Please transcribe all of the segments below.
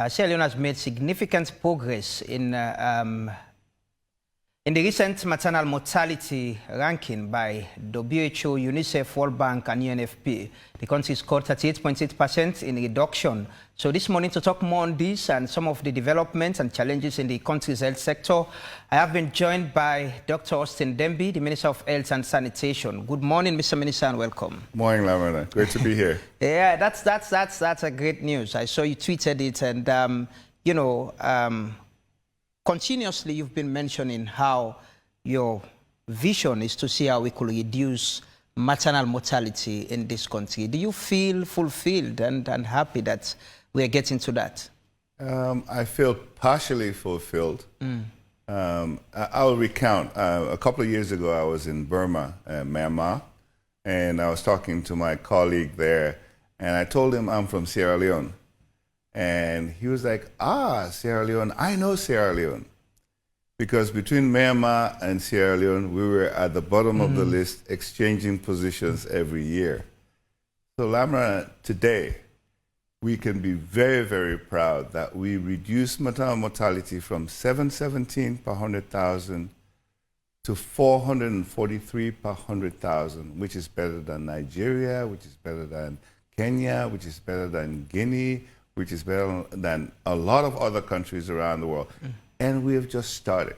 Sierra Leone has made significant progress in the recent maternal mortality ranking by WHO, UNICEF, World Bank, and UNFP. The country scored 38.8% in reduction. So this morning, to talk more on this and some of the developments and challenges in the country's health sector, I have been joined by Dr. Austin Demby, the Minister of Health and Sanitation. Good morning, Mr. Minister, and welcome. Morning, Leone. Great to be here. Yeah, that's a great news. I saw you tweeted it, and continuously you've been mentioning how your vision is to see how we could reduce maternal mortality in this country. Do you feel fulfilled and happy that we are getting to that? I feel partially fulfilled. I'll recount. A couple of years ago, I was in Burma, Myanmar, and I was talking to my colleague there, and I told him I'm from Sierra Leone. And he was like, Sierra Leone, I know Sierra Leone. Because between Myanmar and Sierra Leone, we were at the bottom of the list, exchanging positions every year. So Lamra, today, we can be very, very proud that we reduced maternal mortality from 717 per 100,000 to 443 per 100,000, which is better than Nigeria, which is better than Kenya, which is better than Guinea, which is better than a lot of other countries around the world. And we have just started.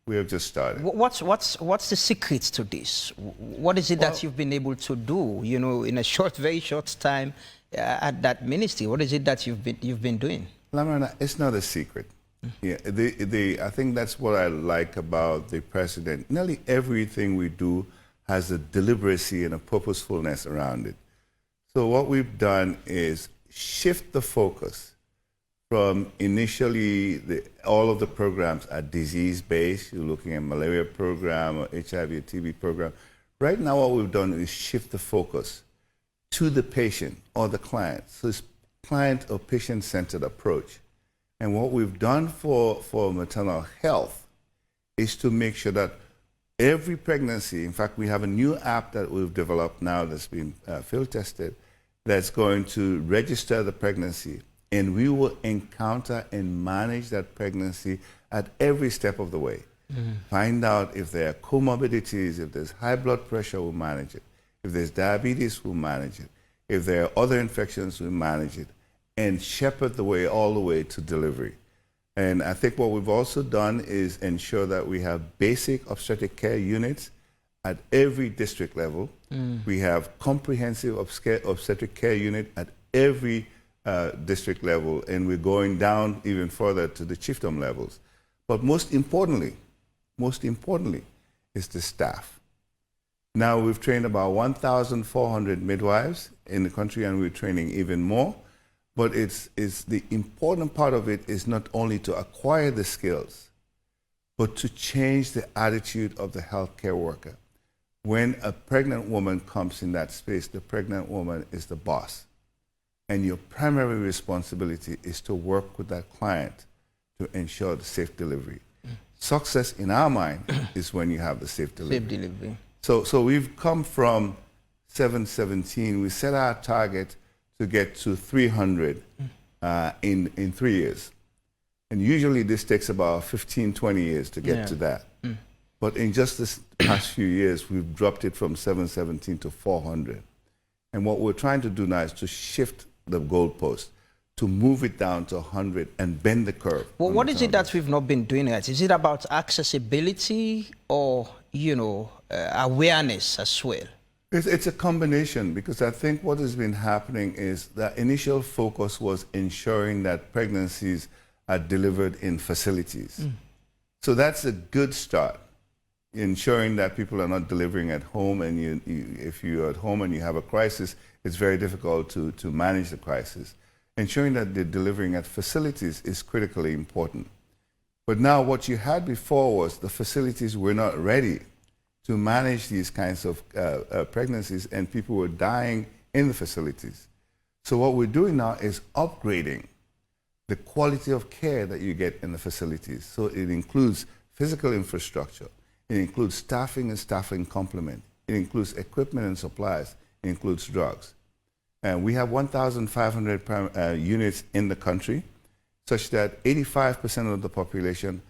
We have just started. What's the secret to this? What is it that you've been able to do, in a very short time at that ministry? What is it that you've been doing? Lamrana, it's not a secret. Yeah, I think that's what I like about the president. Nearly everything we do has a deliberacy and a purposefulness around it. So what we've done is shift the focus from initially all of the programs are disease-based. You're looking at malaria program or HIV or TB program. Right now what we've done is shift the focus to the patient or the client. So it's client or patient-centered approach. And what we've done for maternal health is to make sure that every pregnancy, in fact, we have a new app that we've developed now that's been field tested, that's going to register the pregnancy, and we will encounter and manage that pregnancy at every step of the way. Find out if there are comorbidities, if there's high blood pressure, we'll manage it. If there's diabetes, we'll manage it. If there are other infections, we'll manage it. And shepherd the way all the way to delivery. And I think what we've also done is ensure that we have basic obstetric care units at every district level. We have comprehensive obstetric care unit at every district level, and we're going down even further to the chiefdom levels. But most importantly is the staff. Now we've trained about 1,400 midwives in the country, and we're training even more. But it's the important part of it is not only to acquire the skills, but to change the attitude of the healthcare worker. When a pregnant woman comes in that space, the pregnant woman is the boss. And your primary responsibility is to work with that client to ensure the safe delivery. Success in our mind is when you have the safe delivery. Safe delivery. So we've come from 717. We set our target to get to 300 in 3 years. And usually this takes about 15, 20 years to get to that. But in just this past few years, we've dropped it from 717 to 400. And what we're trying to do now is to shift the goalpost, to move it down to 100 and bend the curve. Well, what is it that we've not been doing yet? Is it about accessibility or, awareness as well? It's a combination, because I think what has been happening is the initial focus was ensuring that pregnancies are delivered in facilities. So that's a good start. Ensuring that people are not delivering at home, and if you're at home and you have a crisis, it's very difficult to manage the crisis. Ensuring that they're delivering at facilities is critically important. But now what you had before was the facilities were not ready to manage these kinds of pregnancies, and people were dying in the facilities. So what we're doing now is upgrading the quality of care that you get in the facilities. So it includes physical infrastructure. It includes staffing and staffing complement. It includes equipment and supplies. It includes drugs. And we have 1,500 units in the country. such that 85% of the population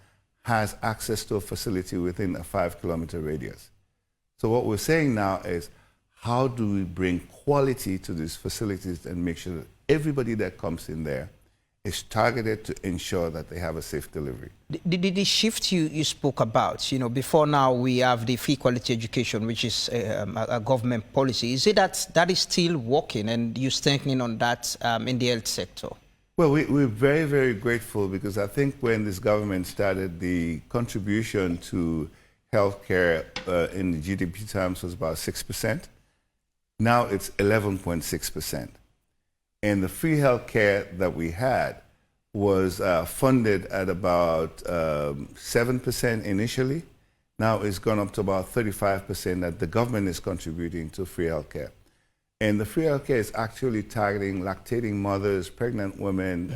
has access to a facility within a 5-kilometer radius. So what we're saying now is, how do we bring quality to these facilities and make sure that everybody that comes in there is targeted to ensure that they have a safe delivery? The shift you spoke about, before now we have the free quality education, which is a government policy. Is it that is still working and you're strengthening on that in the health sector? Well, we're very, very grateful, because I think when this government started, the contribution to healthcare in the GDP terms was about 6%. Now it's 11.6%. And the free healthcare that we had was funded at about 7% initially. Now it's gone up to about 35% that the government is contributing to free healthcare. And the free healthcare is actually targeting lactating mothers, pregnant women,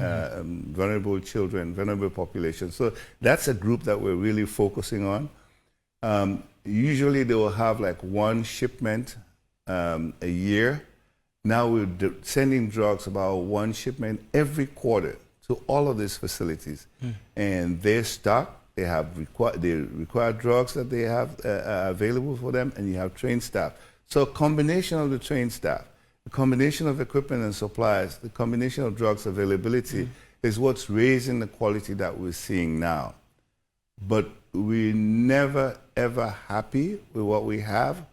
vulnerable children, vulnerable populations. So that's a group that we're really focusing on. Usually they will have like one shipment a year. Now we're sending drugs, about one shipment every quarter, to all of these facilities. And they're stocked. They have required drugs that they have available for them, and you have trained staff. So a combination of the trained staff, the combination of equipment and supplies, the combination of drugs availability is what's raising the quality that we're seeing now. But we're never, ever happy with what we have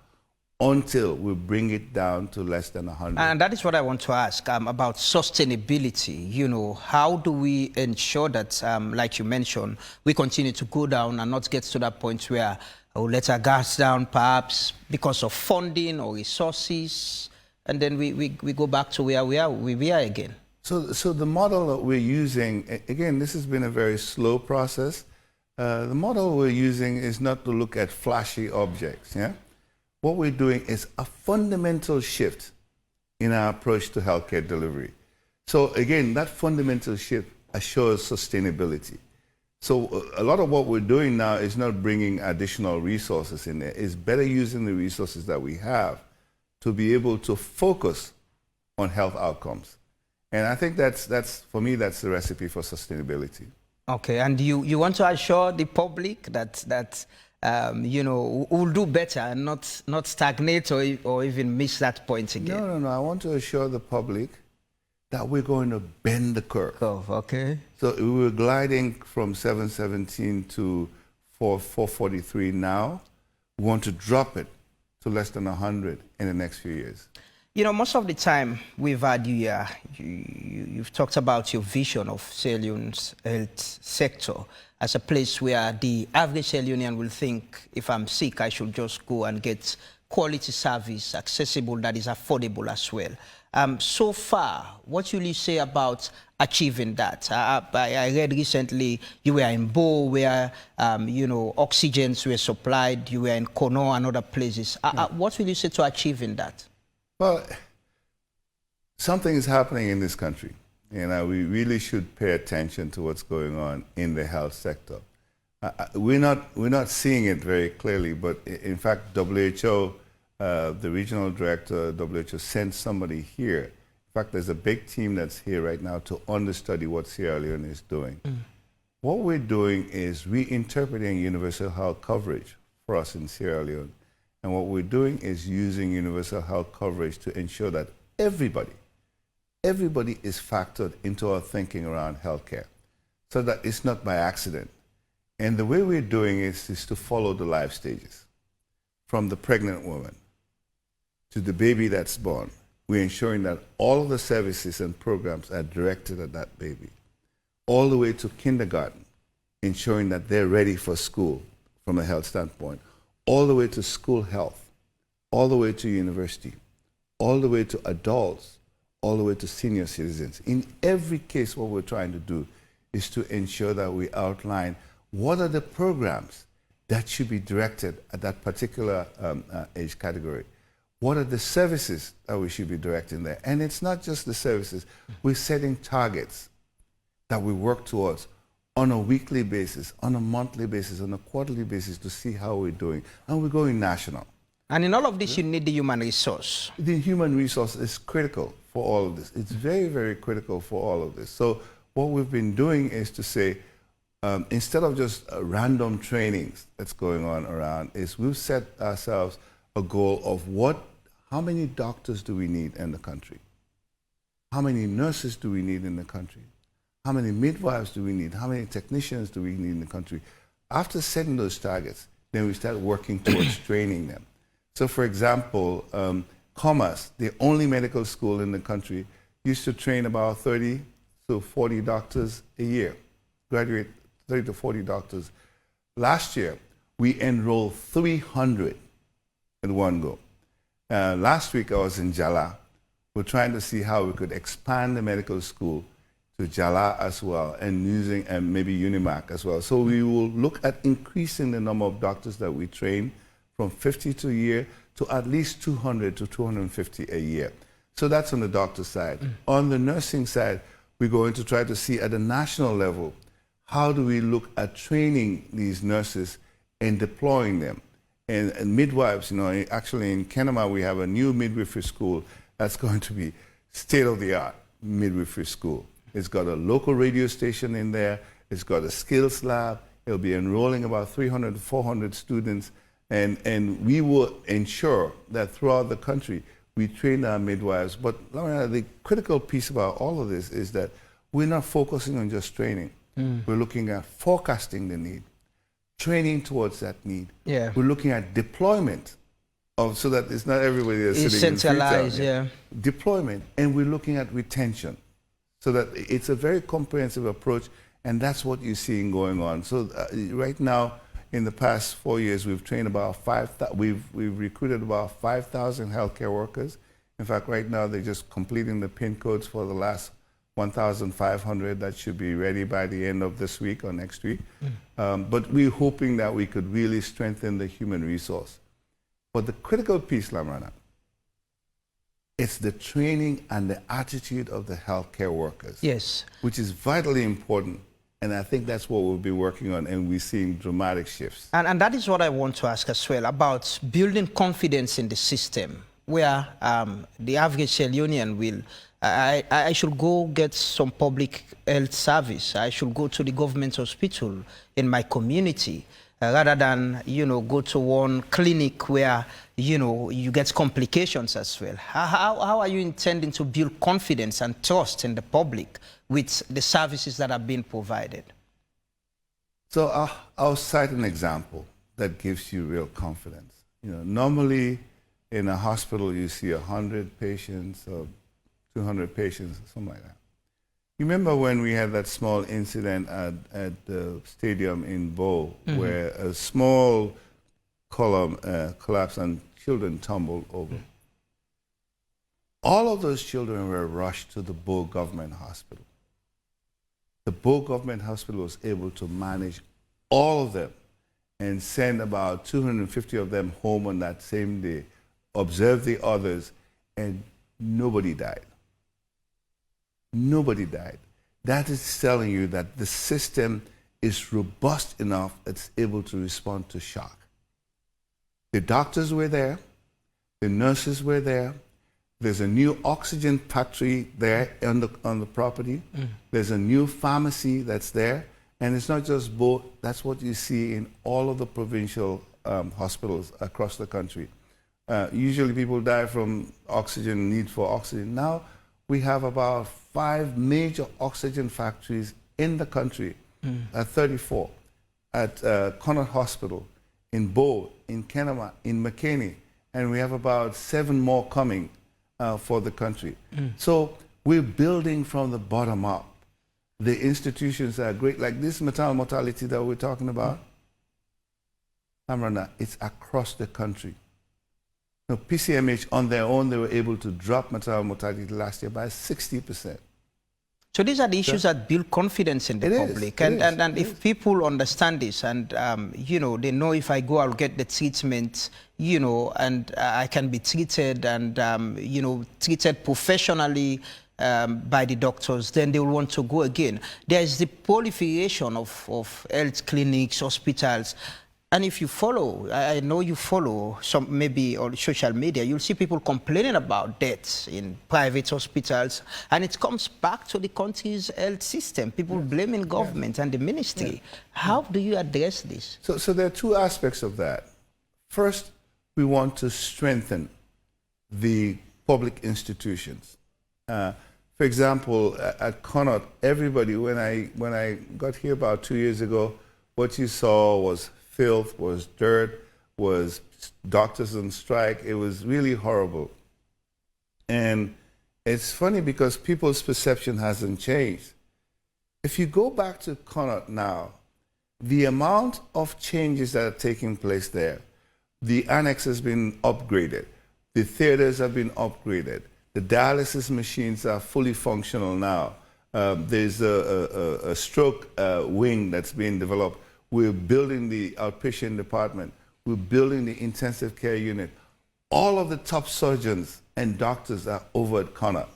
until we bring it down to less than 100. And that is what I want to ask about sustainability. How do we ensure that, like you mentioned, we continue to go down and not get to that point where we'll let our gas down, perhaps because of funding or resources, and then we go back to where we are again? So the model that we're using, again, this has been a very slow process. The model we're using is not to look at flashy objects. Yeah? What we're doing is a fundamental shift in our approach to healthcare delivery. So again, that fundamental shift assures sustainability. So a lot of what we're doing now is not bringing additional resources in there. It's better using the resources that we have to be able to focus on health outcomes. And I think that's for me, that's the recipe for sustainability. Okay, and you want to assure the public that we'll do better and not stagnate or even miss that point again? No. I want to assure the public that we're going to bend the curve. Okay. So we were gliding from 717 to 443 now. We want to drop it to less than 100 in the next few years. Most of the time we've had you here, you've talked about your vision of Sierra Leone's health sector as a place where the average Sierra Leonean will think, if I'm sick, I should just go and get quality service, accessible, that is affordable as well. So far, what will you say about achieving that? I read recently you were in Bo, where oxygens were supplied. You were in Kono and other places. What will you say to achieving that? Well, something is happening in this country. We really should pay attention to what's going on in the health sector. We're not seeing it very clearly, but in fact, WHO, the regional director of WHO, sent somebody here. In fact, there's a big team that's here right now to understudy what Sierra Leone is doing. What we're doing is reinterpreting universal health coverage for us in Sierra Leone. And what we're doing is using universal health coverage to ensure that everybody is factored into our thinking around healthcare, so that it's not by accident. And the way we're doing is to follow the life stages. From the pregnant woman to the baby that's born, we're ensuring that all of the services and programs are directed at that baby. All the way to kindergarten, ensuring that they're ready for school from a health standpoint. All the way to school health, all the way to university, all the way to adults, all the way to senior citizens. In every case, what we're trying to do is to ensure that we outline what are the programs that should be directed at that particular age category. What are the services that we should be directing there? And it's not just the services. We're setting targets that we work towards on a weekly basis, on a monthly basis, on a quarterly basis, to see how we're doing. And we're going national. And in all of this, you need the human resource. The human resource is critical for all of this. It's very, very critical for all of this. So what we've been doing is to say, instead of just random trainings that's going on around, is we've set ourselves a goal of how many doctors do we need in the country? How many nurses do we need in the country? How many midwives do we need? How many technicians do we need in the country? After setting those targets, then we start working towards training them. So for example, Commerce, the only medical school in the country, used to train about 30 to 40 doctors a year, graduate 30 to 40 doctors. Last year, we enrolled 300 in one go. Last week, I was in Jala. We're trying to see how we could expand the medical school to Jala as well, and using maybe Unimac as well. So we will look at increasing the number of doctors that we train from 50 to a year to at least 200 to 250 a year. So that's on the doctor side. On the nursing side, we're going to try to see at the national level, how do we look at training these nurses and deploying them? And midwives, you know, actually in Kenema, we have a new midwifery school that's going to be state-of-the-art midwifery school. It's got a local radio station in there. It's got a skills lab. It'll be enrolling about 300 to 400 students. And we will ensure that throughout the country, we train our midwives. But the critical piece about all of this is that we're not focusing on just training. We're looking at forecasting the need, training towards that need. Yeah. We're looking at deployment so that it's not everybody that's it's sitting in centralized, Freetown. Yeah. Deployment, and we're looking at retention. So that it's a very comprehensive approach, and that's what you're seeing going on. So right now, in the past 4 years, we've trained about we've recruited about 5,000 healthcare workers. In fact, right now they're just completing the PIN codes for the last 1,500 that should be ready by the end of this week or next week. But we're hoping that we could really strengthen the human resource. But the critical piece, Lamrana, it's the training and the attitude of the healthcare workers. Yes. Which is vitally important. And I think that's what we'll be working on, and we're seeing dramatic shifts. And that is what I want to ask as well, about building confidence in the system, where the average Leonean will, I should go get some public health service. I should go to the government hospital in my community, rather than, you know, go to one clinic where, you know, you get complications as well. How are you intending to build confidence and trust in the public with the services that are being provided? So I'll cite an example that gives you real confidence. You know, normally in a hospital you see 100 patients or 200 patients, something like that. You remember when we had that small incident at the stadium in Bo, where a small column collapsed and children tumbled over? All of those children were rushed to the Bo government hospital. The Bo government hospital was able to manage all of them and send about 250 of them home on that same day, observe the others, and nobody died. Nobody died. That is telling you that the system is robust enough it's able to respond to shock. The doctors were there, the nurses were there. There's a new oxygen factory there on the property. There's a new pharmacy that's there. And it's not just Bo, that's what you see in all of the provincial hospitals across the country. Usually people die from oxygen, need for oxygen. Now we have about 5 major oxygen factories in the country, at 34, at Connaught Hospital, in Bo, in Kenema, in McKinney, and we have about 7 more coming for the country. So we're building from the bottom up. The institutions are great, like this maternal mortality that we're talking about. Amrana, it's across the country. Now, PCMH on their own, they were able to drop maternal mortality last year by 60%. So these are the issues that build confidence in the public. And if people understand this and, you know, they know if I go, I'll get the treatment, you know, and I can be treated and, you know, treated professionally by the doctors, then they will want to go again. There is the proliferation of health clinics, hospitals. And if you follow, I know you follow some maybe on social media, you'll see people complaining about deaths in private hospitals, and it comes back to the country's health system. People blaming government and the ministry. How do you address this? So there are two aspects of that. First, we want to strengthen the public institutions. For example, at Connaught, everybody, when I got here about 2 years ago, what you saw was filth, was dirt, was doctors on strike. It was really horrible. And it's funny because people's perception hasn't changed. If you go back to Connaught now, the amount of changes that are taking place there, the annex has been upgraded, the theaters have been upgraded, the dialysis machines are fully functional now. There's a stroke wing that's being developed. We're building the outpatient department. We're building the intensive care unit. All of the top surgeons and doctors are over at Connaught.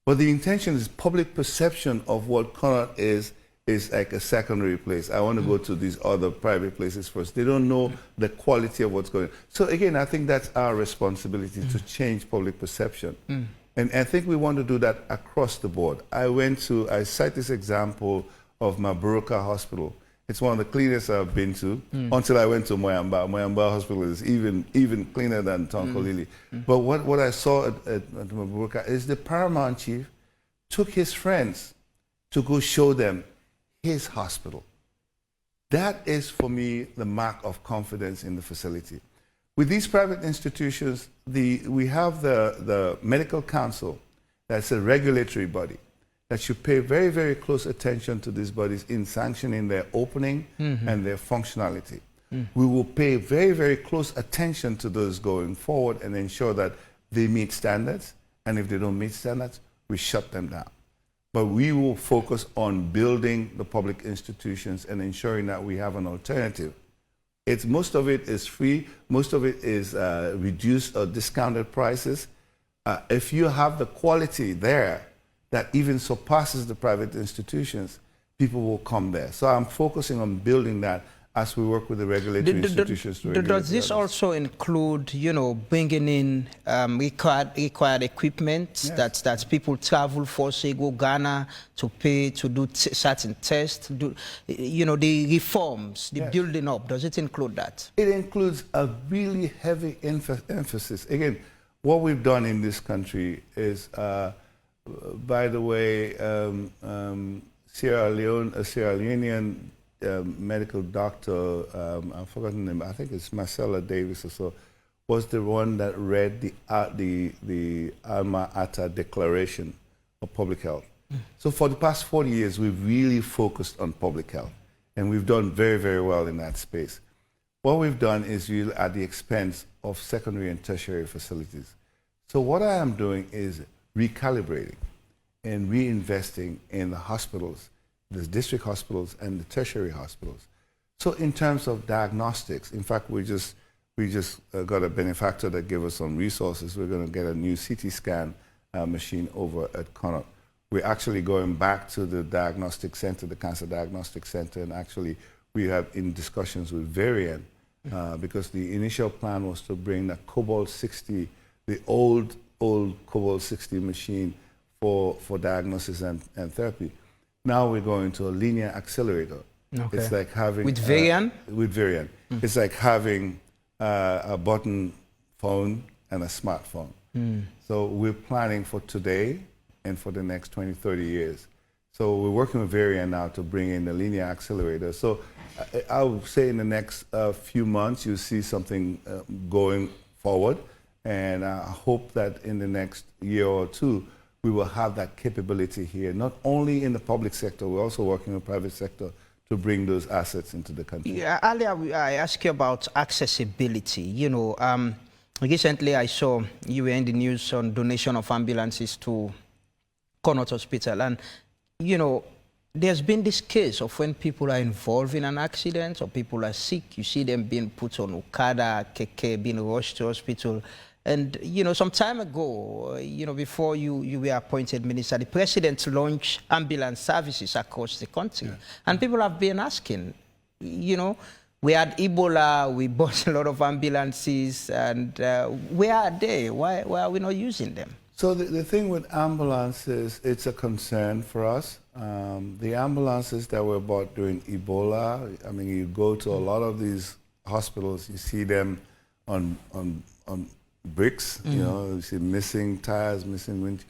But the intention is public perception of what Connaught is like a secondary place. I want to go to these other private places first. They don't know the quality of what's going on. So again, I think that's our responsibility to change public perception. And I think we want to do that across the board. I cite this example of Maburuka Hospital. It's one of the cleanest I've been to until I went to Moyamba. Moyamba Hospital is even cleaner than Tonkolili. But what I saw at Maburuka is the paramount chief took his friends to go show them his hospital. That is, for me, the mark of confidence in the facility. With these private institutions, we have the Medical Council, that's a regulatory body, that should pay very, very close attention to these bodies in sanctioning their opening and their functionality. We will pay very, very close attention to those going forward and ensure that they meet standards, and if they don't meet standards, we shut them down. But we will focus on building the public institutions and ensuring that we have an alternative. Most of it is free, most of it is reduced or discounted prices. If you have the quality there that even surpasses the private institutions, people will come there. So I'm focusing on building that as we work with the regulatory institutions. Does this also include, bringing in required equipment that people travel for, say, go Ghana to pay to do certain tests, the reforms, the building up? Does it include that? It includes a really heavy emphasis. Again, what we've done in this country is, by the way, Sierra Leone, a Sierra Leonean medical doctor, I've forgotten the name, I think it's Marcella Davis or so, was the one that read the Alma Ata Declaration of Public Health. So for the past 40 years, we've really focused on public health, and we've done very, very well in that space. What we've done is really at the expense of secondary and tertiary facilities. So what I am doing is recalibrating and reinvesting in the hospitals, the district hospitals and the tertiary hospitals. So in terms of diagnostics, in fact, we just got a benefactor that gave us some resources. We're going to get a new CT scan machine over at Connaught. We're actually going back to the diagnostic center, the cancer diagnostic center, and actually we have in discussions with Varian because the initial plan was to bring the Cobalt 60, the old Cobalt 60 machine for diagnosis and therapy. Now we're going to a linear accelerator. Okay. It's like having... With Varian? With Varian. It's like having a button phone and a smartphone. So we're planning for today and for the next 20, 30 years. So we're working with Varian now to bring in the linear accelerator. So I would say in the next few months, you'll see something going forward. And I hope that in the next year or two, we will have that capability here, not only in the public sector, we're also working with the private sector to bring those assets into the country. Yeah, earlier I asked you about accessibility. Recently I saw you were in the news on donation of ambulances to Connaught Hospital. And, there's been this case of when people are involved in an accident or people are sick, you see them being put on Okada, Keke, being rushed to hospital. And, some time ago, before you were appointed minister, the president launched ambulance services across the country. Yeah. And people have been asking, we had Ebola, we bought a lot of ambulances, and where are they? Why are we not using them? So the thing with ambulances, it's a concern for us. The ambulances that were bought during Ebola, I mean, you go to a lot of these hospitals, you see them on bricks, you see missing tires, missing winch.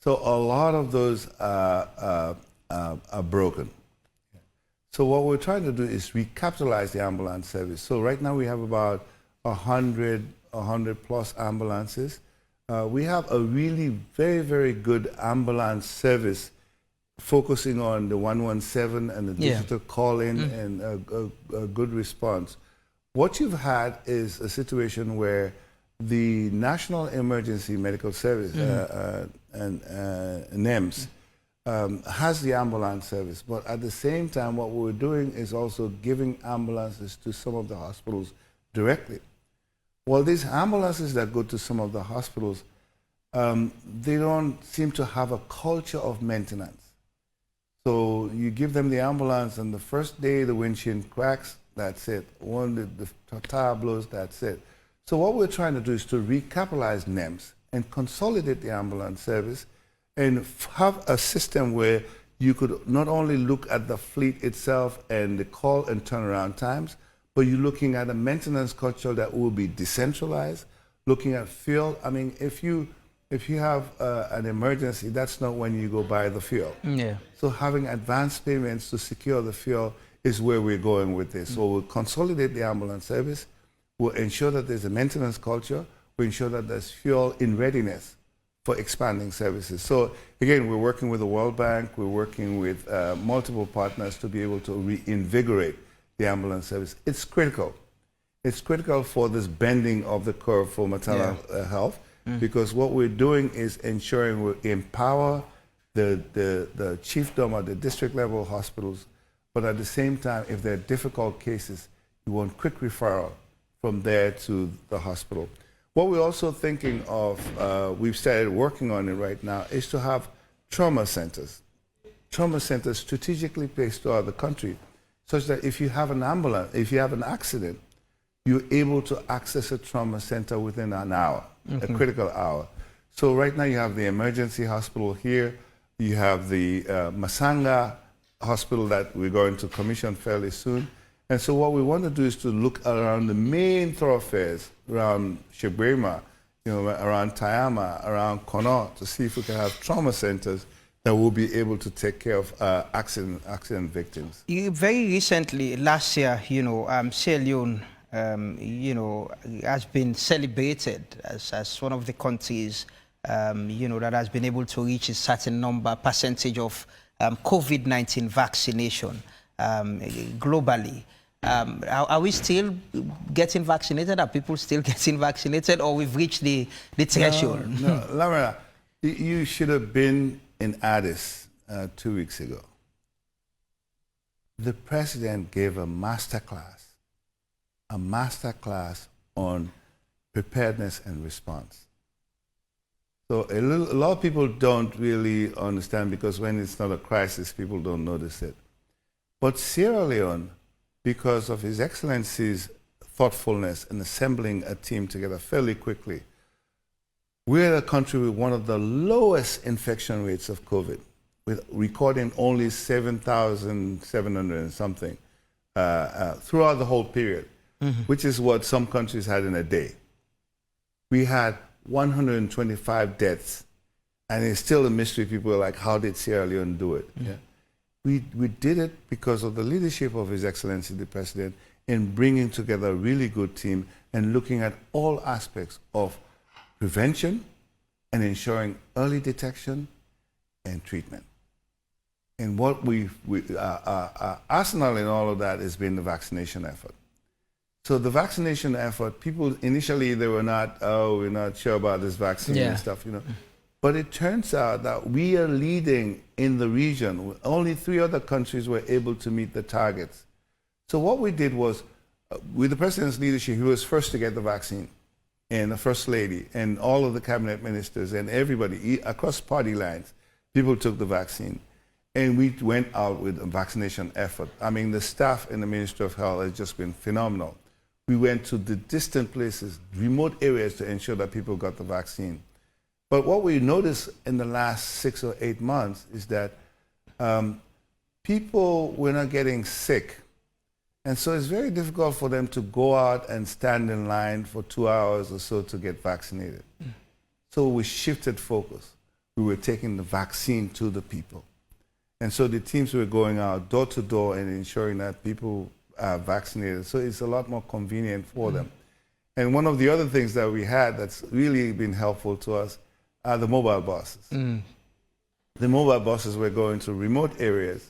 So a lot of those are broken. So what we're trying to do is recapitalize the ambulance service. So right now we have about 100 plus ambulances. We have a really very, very good ambulance service focusing on the 117 and the digital call-in and a good response. What you've had is a situation where the National Emergency Medical Service and NEMS has the ambulance service, but at the same time what we're doing is also giving ambulances to some of the hospitals directly. Well, these ambulances that go to some of the hospitals, they don't seem to have a culture of maintenance. So you give them the ambulance, and the first day the windshield cracks, that's it. The tire blows, that's it. So what we're trying to do is to recapitalize NEMS and consolidate the ambulance service and have a system where you could not only look at the fleet itself and the call and turnaround times, but you're looking at a maintenance culture that will be decentralized, looking at fuel. I mean, if you have an emergency, that's not when you go buy the fuel. Yeah. So having advance payments to secure the fuel is where we're going with this. So we'll consolidate the ambulance service. We'll ensure that there's a maintenance culture. We'll ensure that there's fuel in readiness for expanding services. So again, we're working with the World Bank. We're working with multiple partners to be able to reinvigorate the ambulance service. It's critical. It's critical for this bending of the curve for maternal health, because what we're doing is ensuring we empower the chiefdom at the district level hospitals, but at the same time, if there are difficult cases, you want quick referral from there to the hospital. What we're also thinking of, we've started working on it right now, is to have trauma centers strategically placed throughout the country, such that if you have an ambulance, if you have an accident, you're able to access a trauma center within an hour, a critical hour. So right now you have the emergency hospital here, you have the Masanga hospital that we're going to commission fairly soon. And so what we want to do is to look around the main thoroughfares, around Shebrema, around Tayama, around Kono, to see if we can have trauma centers that will be able to take care of accident victims. Very recently, last year, Sierra Leone, has been celebrated as one of the countries, that has been able to reach a certain percentage of COVID-19 vaccination globally. Are we still getting vaccinated? Are people still getting vaccinated, or we've reached the threshold? No, Lamara, you should have been in Addis 2 weeks ago. The president gave a master class on preparedness and response. So a lot of people don't really understand, because when it's not a crisis, people don't notice it. But Sierra Leone, because of His Excellency's thoughtfulness in assembling a team together fairly quickly, we're a country with one of the lowest infection rates of COVID, with recording only 7,700 and something throughout the whole period, which is what some countries had in a day. We had 125 deaths, and it's still a mystery. People are like, how did Sierra Leone do it? Yeah. We did it because of the leadership of His Excellency the President in bringing together a really good team and looking at all aspects of prevention and ensuring early detection and treatment. And what our arsenal in all of that has been the vaccination effort. So the vaccination effort, people initially, they were not, we're not sure about this vaccine and stuff, But it turns out that we are leading in the region. Only 3 other countries were able to meet the targets. So what we did was, with the President's leadership, he was first to get the vaccine, and the First Lady, and all of the cabinet ministers, and everybody, across party lines, people took the vaccine. And we went out with a vaccination effort. I mean, the staff in the Ministry of Health has just been phenomenal. We went to the distant places, remote areas, to ensure that people got the vaccine. But what we noticed in the last 6 or 8 months is that people were not getting sick. And so it's very difficult for them to go out and stand in line for 2 hours or so to get vaccinated. So we shifted focus. We were taking the vaccine to the people. And so the teams were going out door to door and ensuring that people are vaccinated. So it's a lot more convenient for them. And one of the other things that we had that's really been helpful to us are the mobile buses. The mobile buses were going to remote areas.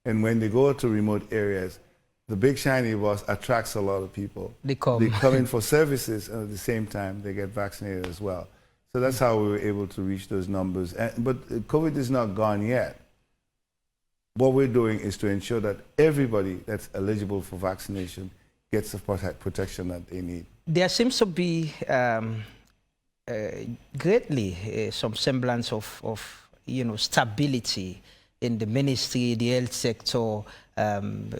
And when they go to remote areas, the big shiny bus attracts a lot of people. They come in for services, and at the same time, they get vaccinated as well. So that's how we were able to reach those numbers. But COVID is not gone yet. What we're doing is to ensure that everybody that's eligible for vaccination gets the protection that they need. There seems to be greatly some semblance of stability in the ministry, the health sector,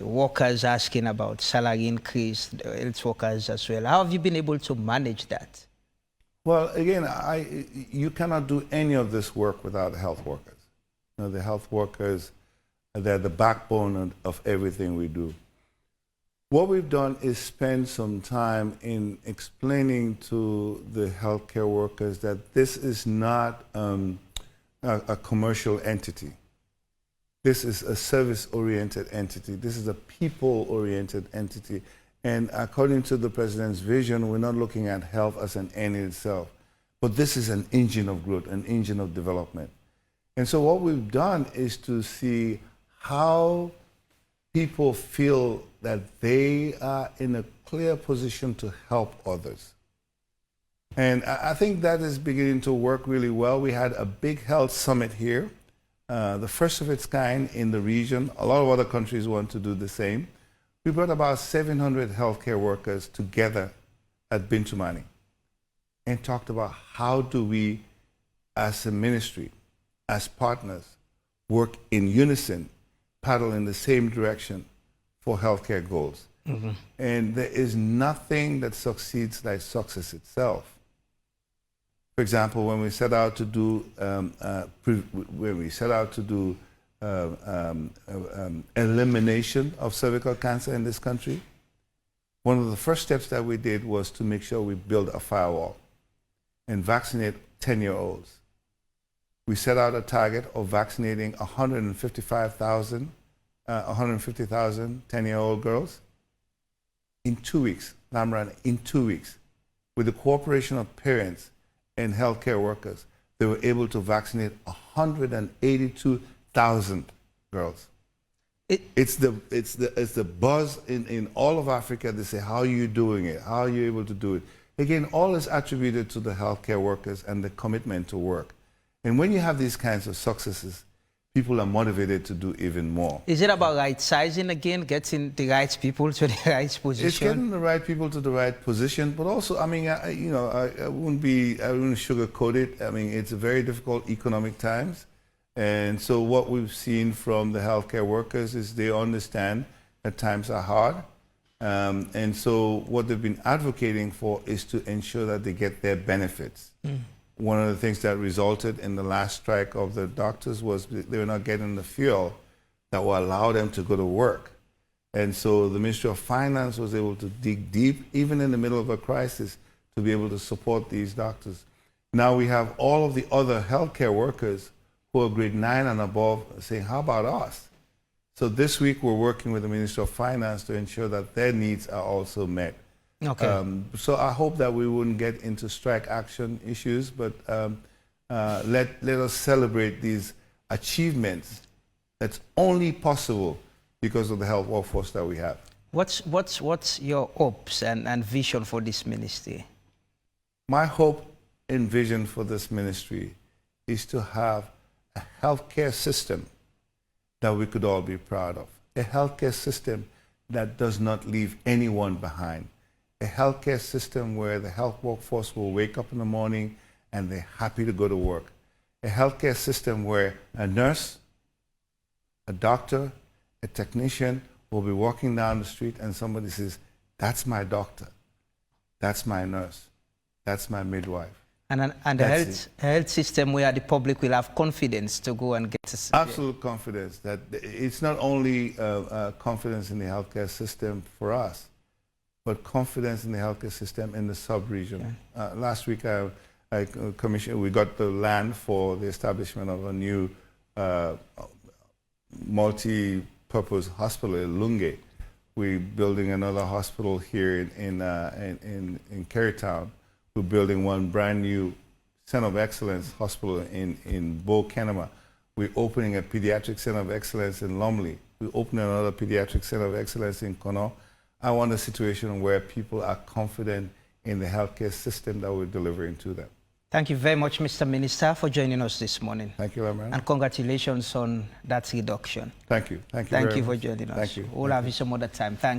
workers asking about salary increase, health workers as well. How have you been able to manage that? Well, again, you cannot do any of this work without the health workers. The health workers, they're the backbone of everything we do. What we've done is spend some time in explaining to the healthcare workers that this is not a commercial entity. This is a service-oriented entity. This is a people-oriented entity. And according to the president's vision, we're not looking at health as an end in itself, but this is an engine of growth, an engine of development. And so what we've done is to see how people feel that they are in a clear position to help others. And I think that is beginning to work really well. We had a big health summit here, the first of its kind in the region. A lot of other countries want to do the same. We brought about 700 healthcare workers together at Bintumani and talked about how do we, as a ministry, as partners, work in unison, paddle in the same direction for healthcare goals. And there is nothing that succeeds like success itself. For example, when we set out to do elimination of cervical cancer in this country, one of the first steps that we did was to make sure we build a firewall and vaccinate 10-year-olds. We set out a target of vaccinating 150,000 10-year-old girls in 2 weeks. Lamran, in 2 weeks, with the cooperation of parents and healthcare workers, they were able to vaccinate 182,000 girls. It's the buzz in all of Africa. They say, how are you doing it? How are you able to do it? Again, all is attributed to the healthcare workers and the commitment to work. And when you have these kinds of successes, people are motivated to do even more. Is it about right sizing again, getting the right people to the right position? It's getting the right people to the right position, but also, I mean, I wouldn't sugarcoat it. I mean, it's a very difficult economic times. And so what we've seen from the healthcare workers is they understand that times are hard. And so what they've been advocating for is to ensure that they get their benefits. One of the things that resulted in the last strike of the doctors was they were not getting the fuel that will allow them to go to work. And so the Ministry of Finance was able to dig deep, even in the middle of a crisis, to be able to support these doctors. Now we have all of the other healthcare workers who are grade 9 and above saying, how about us? So this week we're working with the Ministry of Finance to ensure that their needs are also met. Okay. So I hope that we wouldn't get into strike action issues, but let us celebrate these achievements that's only possible because of the health workforce that we have. What's your hopes and vision for this ministry? My hope and vision for this ministry is to have a healthcare system that we could all be proud of. A healthcare system that does not leave anyone behind. A healthcare system where the health workforce will wake up in the morning and they're happy to go to work. A healthcare system where a nurse a doctor, a technician will be walking down the street and somebody says, that's my doctor, that's my nurse, that's my midwife. And the health system where the public will have confidence to go and get absolute confidence that it's not only confidence in the healthcare system for us, but confidence in the healthcare system in the sub-region. Okay. Last week we got the land for the establishment of a new multi-purpose hospital in Lunge. We're building another hospital here in Carytown. We're building one brand new Center of Excellence hospital in Bo-Kenema. We're opening a pediatric Center of Excellence in Lumley. We're opening another pediatric Center of Excellence in Kono. I want a situation where people are confident in the healthcare system that we're delivering to them. Thank you very much, Mr. Minister, for joining us this morning. Thank you, Lamar. And congratulations on that reduction. Thank you. Thank you for joining us. Thank you. We'll have you some other time. Thank you.